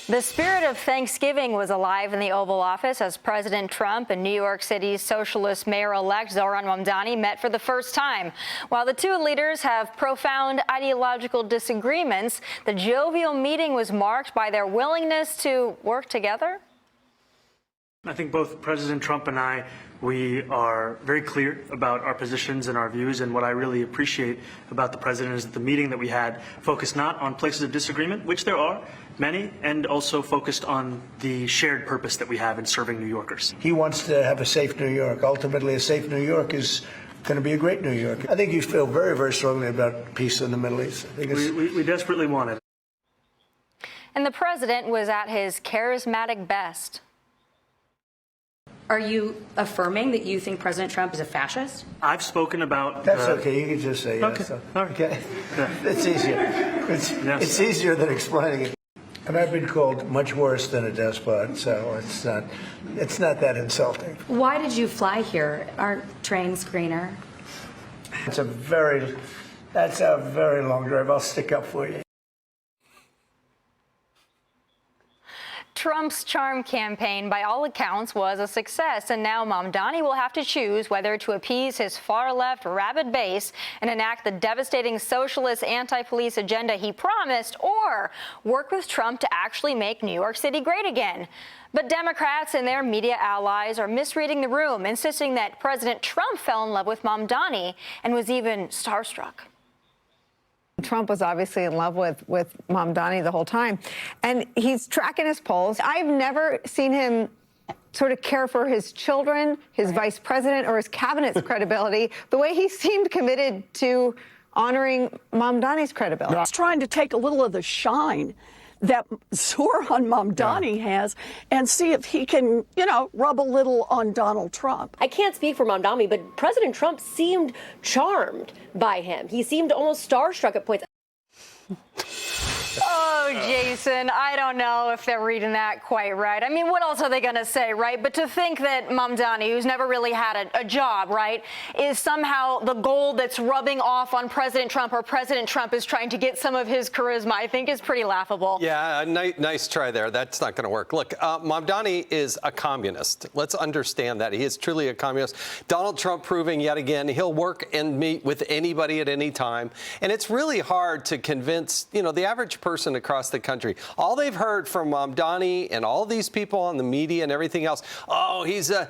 The spirit of Thanksgiving was alive in the Oval Office as President Trump and New York City's socialist mayor-elect Zohran Mamdani met for the first time. While the two leaders have profound ideological disagreements, the jovial meeting was marked by their willingness to work together. I think both President Trump and I, we are very clear about our positions and our views, and what I really appreciate about the president is that the meeting that we had focused not on places of disagreement, which there are many, and also focused on the shared purpose that we have in serving New Yorkers. He wants to have a safe New York. Ultimately, a safe New York is going to be a great New York. I think you feel very, very strongly about peace in the Middle East. I think we desperately want it. And the president was at his charismatic best. Are you affirming that you think President Trump is a fascist? I've spoken about... That's okay. You can just say yes. Okay. So, All right. Okay. Yeah. It's easier. It's easier than explaining it. And I've been called much worse than a despot, so it's not that insulting. Why did you fly here? Aren't trains greener? That's a very long drive. I'll stick up for you. Trump's charm campaign, by all accounts, was a success, and now Mamdani will have to choose whether to appease his far-left rabid base and enact the devastating socialist anti-police agenda he promised, or work with Trump to actually make New York City great again. But Democrats and their media allies are misreading the room, insisting that President Trump fell in love with Mamdani and was even starstruck. Trump was obviously in love with Mamdani the whole time, and he's tracking his polls. I've never seen him sort of care for his children, his vice president, or his cabinet's credibility the way he seemed committed to honoring Mamdani's credibility. He's trying to take a little of the shine that Zohran Mamdani has and see if he can, rub a little on Donald Trump. I can't speak for Mamdani, but President Trump seemed charmed by him. He seemed almost starstruck at points. Oh, Jason, I don't know if they're reading that quite right. I mean, what else are they going to say, right? But to think that Mamdani, who's never really had a job, right, is somehow the gold that's rubbing off on President Trump, or President Trump is trying to get some of his charisma, I think is pretty laughable. Yeah, nice try there. That's not going to work. Look, Mamdani is a communist. Let's understand that. He is truly a communist. Donald Trump proving yet again he'll work and meet with anybody at any time. And it's really hard to convince, the average person across the country. All they've heard from Mamdani and all these people on the media and everything else, oh, he's a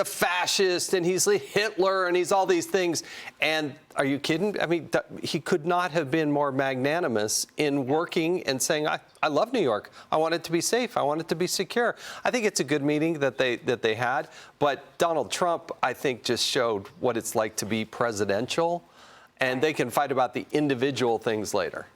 fascist and he's Hitler and he's all these things. And are you kidding? I mean, he could not have been more magnanimous in working and saying, I love New York. I want it to be safe. I want it to be secure. I think it's a good meeting that they had. But Donald Trump, I think, just showed what it's like to be presidential. And they can fight about the individual things later.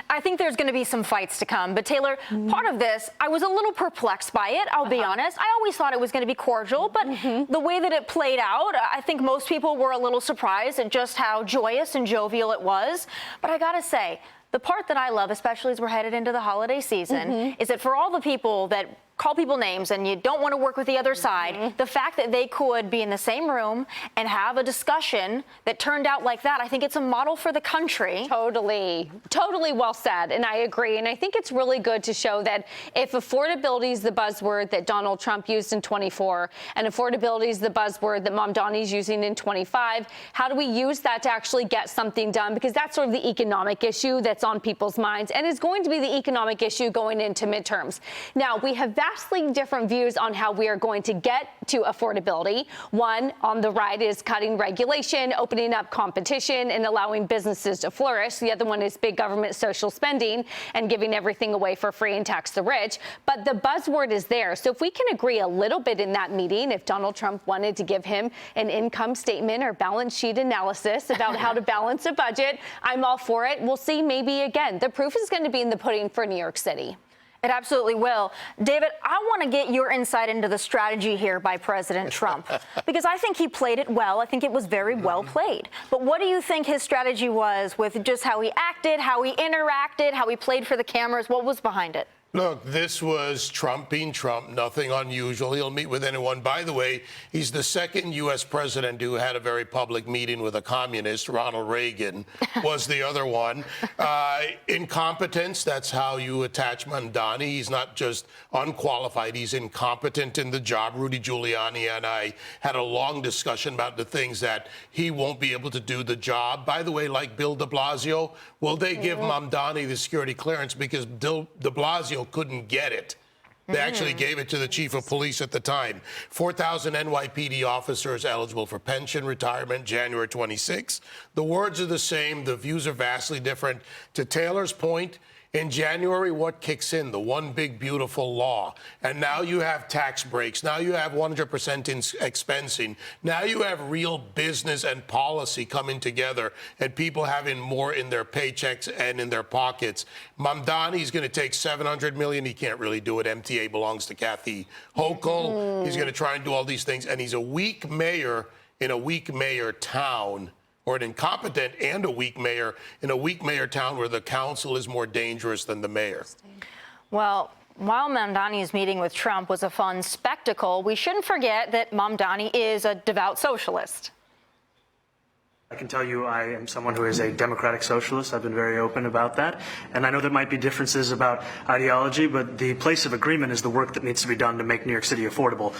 I think there's going to be some fights to come. But, Taylor, part of this, I was a little perplexed by it, I'll be honest. I always thought it was going to be cordial, but the way that it played out, I think most people were a little surprised at just how joyous and jovial it was. But I got to say, the part that I love, especially as we're headed into the holiday season, is that for all the people that call people names and you don't want to work with the other side, the fact that they could be in the same room and have a discussion that turned out like that, I think it's a model for the country. Totally well said, and I agree. And I think it's really good to show that if affordability is the buzzword that Donald Trump used in 24 and affordability is the buzzword that Mamdani's using in 25, how do we use that to actually get something done? Because that's sort of the economic issue that's on people's minds and is going to be the economic issue going into midterms. Now, we have vastly different views on how we are going to get to affordability. One on the right is cutting regulation, opening up competition, and allowing businesses to flourish. The other one is big government social spending and giving everything away for free and tax the rich. But the buzzword is there. So if we can agree a little bit in that meeting, if Donald Trump wanted to give him an income statement or balance sheet analysis about how to balance a budget, I'm all for it. We'll see maybe again. The proof is going to be in the pudding for New York City. It absolutely will. David, I want to get your insight into the strategy here by President Trump, because I think he played it well. I think it was very well played. But what do you think his strategy was with just how he acted, how he interacted, how he played for the cameras? What was behind it? Look, this was Trump being Trump, nothing unusual. He'll meet with anyone. By the way, he's the second U.S. president who had a very public meeting with a communist. Ronald Reagan was the other one. Incompetence, that's how you attach Mamdani. He's not just unqualified, he's incompetent in the job. Rudy Giuliani and I had a long discussion about the things that he won't be able to do the job. By the way, like Bill de Blasio, will they give Mamdani the security clearance because de Blasio couldn't get it? They actually gave it to the chief of police at the time. 4,000 NYPD officers eligible for pension retirement January 26. The words are the same. The views are vastly different. To Taylor's point, in January, what kicks in? The one big, beautiful law. And now you have tax breaks. Now you have 100% expensing. Now you have real business and policy coming together and people having more in their paychecks and in their pockets. Mamdani's going to take $700 million. He can't really do it. MTA belongs to Kathy Hochul. He's going to try and do all these things. And he's a weak mayor in a weak mayor town, or an incompetent and a weak mayor in a weak mayor town where the council is more dangerous than the mayor. Well, while Mamdani's meeting with Trump was a fun spectacle, we shouldn't forget that Mamdani is a devout socialist. I can tell you I am someone who is a democratic socialist. I've been very open about that. And I know there might be differences about ideology, but the place of agreement is the work that needs to be done to make New York City affordable.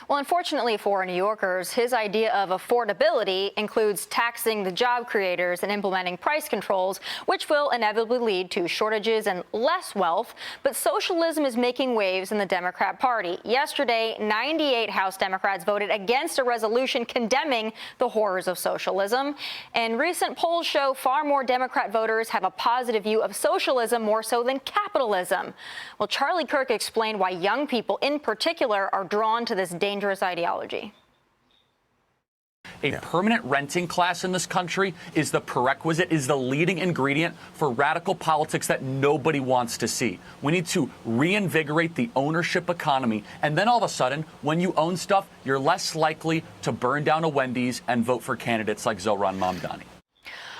Well, unfortunately for New Yorkers, his idea of affordability includes taxing the job creators and implementing price controls, which will inevitably lead to shortages and less wealth. But socialism is making waves in the Democrat Party. Yesterday, 98 House Democrats voted against a resolution condemning the horrors of socialism. And recent polls show far more Democrat voters have a positive view of socialism more so than capitalism. Well, Charlie Kirk explained why young people in particular are drawn to this dangerous ideology. A permanent renting class in this country is the prerequisite, is the leading ingredient for radical politics that nobody wants to see. We need to reinvigorate the ownership economy. And then all of a sudden, when you own stuff, you're less likely to burn down a Wendy's and vote for candidates like Zohran Mamdani.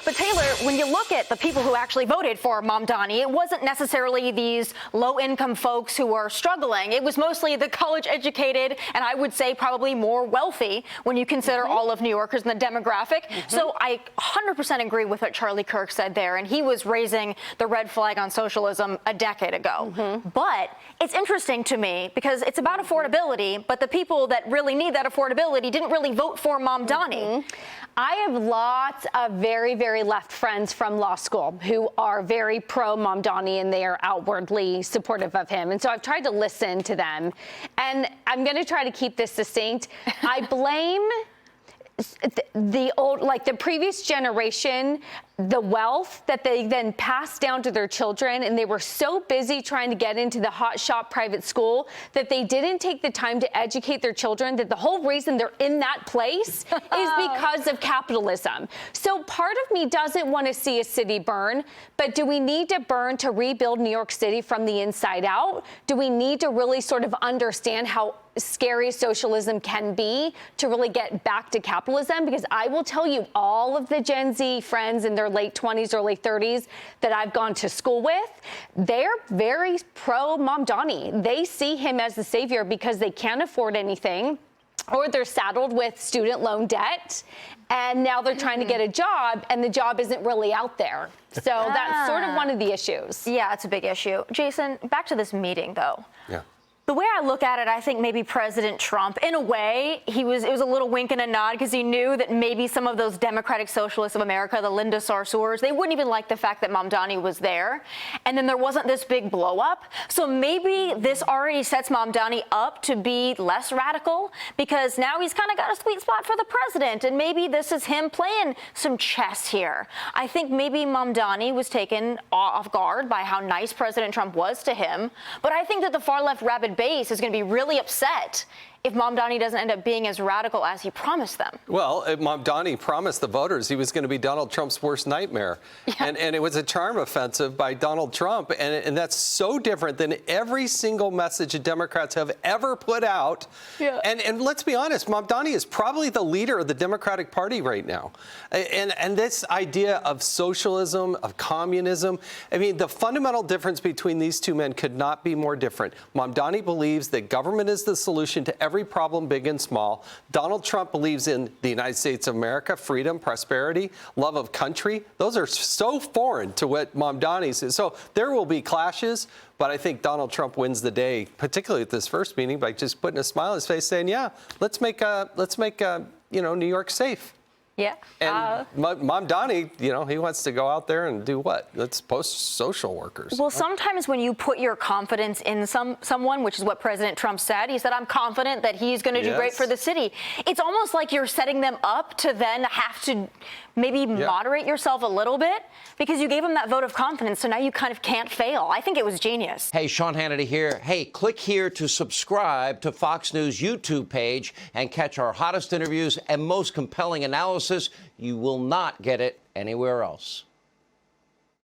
But Taylor, when you look at the people who actually voted for Mamdani, it wasn't necessarily these low-income folks who were struggling. It was mostly the college-educated, and I would say probably more wealthy when you consider all of New Yorkers and the demographic. So I 100% agree with what Charlie Kirk said there, and he was raising the red flag on socialism a decade ago. But it's interesting to me because it's about affordability, but the people that really need that affordability didn't really vote for Mamdani. I have lots of very, very left friends from law school who are very pro-Mamdani and they are outwardly supportive of him. And so I've tried to listen to them. And I'm going to try to keep this succinct. I blame the previous generation, the wealth that they then passed down to their children, and they were so busy trying to get into the hotshot private school that they didn't take the time to educate their children that the whole reason they're in that place is because of capitalism. So part of me doesn't want to see a city burn, but do we need to burn to rebuild New York City from the inside out? Do we need to really sort of understand how scary socialism can be to really get back to capitalism? Because I will tell you, all of the Gen Z friends in their late 20s or late 30s that I've gone to school with, they're very pro-Mamdani. They see him as the savior because they can't afford anything, or they're saddled with student loan debt, and now they're trying to get a job, and the job isn't really out there. So that's sort of one of the issues. Yeah, it's a big issue. Jason, back to this meeting, though. Yeah. The way I look at it, I think maybe President Trump, in a way, it was a little wink and a nod because he knew that maybe some of those Democratic Socialists of America, the Linda Sarsours, they wouldn't even like the fact that Mamdani was there. And then there wasn't this big blow up. So maybe this already sets Mamdani up to be less radical because now he's kind of got a sweet spot for the president. And maybe this is him playing some chess here. I think maybe Mamdani was taken off guard by how nice President Trump was to him. But I think that the far left rabid base is going to be really upset if Mamdani doesn't end up being as radical as he promised them. Well, Mamdani promised the voters he was going to be Donald Trump's worst nightmare. Yeah. And it was a charm offensive by Donald Trump. And that's so different than every single message that Democrats have ever put out. Yeah. And let's be honest, Mamdani is probably the leader of the Democratic Party right now. And this idea of socialism, of communism, I mean, the fundamental difference between these two men could not be more different. Mamdani believes that government is the solution to every problem, big and small. Donald Trump believes in the United States of America, freedom, prosperity, love of country. Those are so foreign to what Mamdani says. So there will be clashes, but I think Donald Trump wins the day, particularly at this first meeting, by just putting a smile on his face, saying, "Yeah, let's make New York safe." Yeah. And Mamdani, he wants to go out there and do what? Let's post social workers. Well, sometimes when you put your confidence in someone, which is what President Trump said, he said, I'm confident that he's going to do great for the city. It's almost like you're setting them up to then have to maybe moderate yourself a little bit because you gave him that vote of confidence. So now you kind of can't fail. I think it was genius. Hey, Sean Hannity here. Hey, click here to subscribe to Fox News YouTube page and catch our hottest interviews and most compelling analysis. You will not get it anywhere else.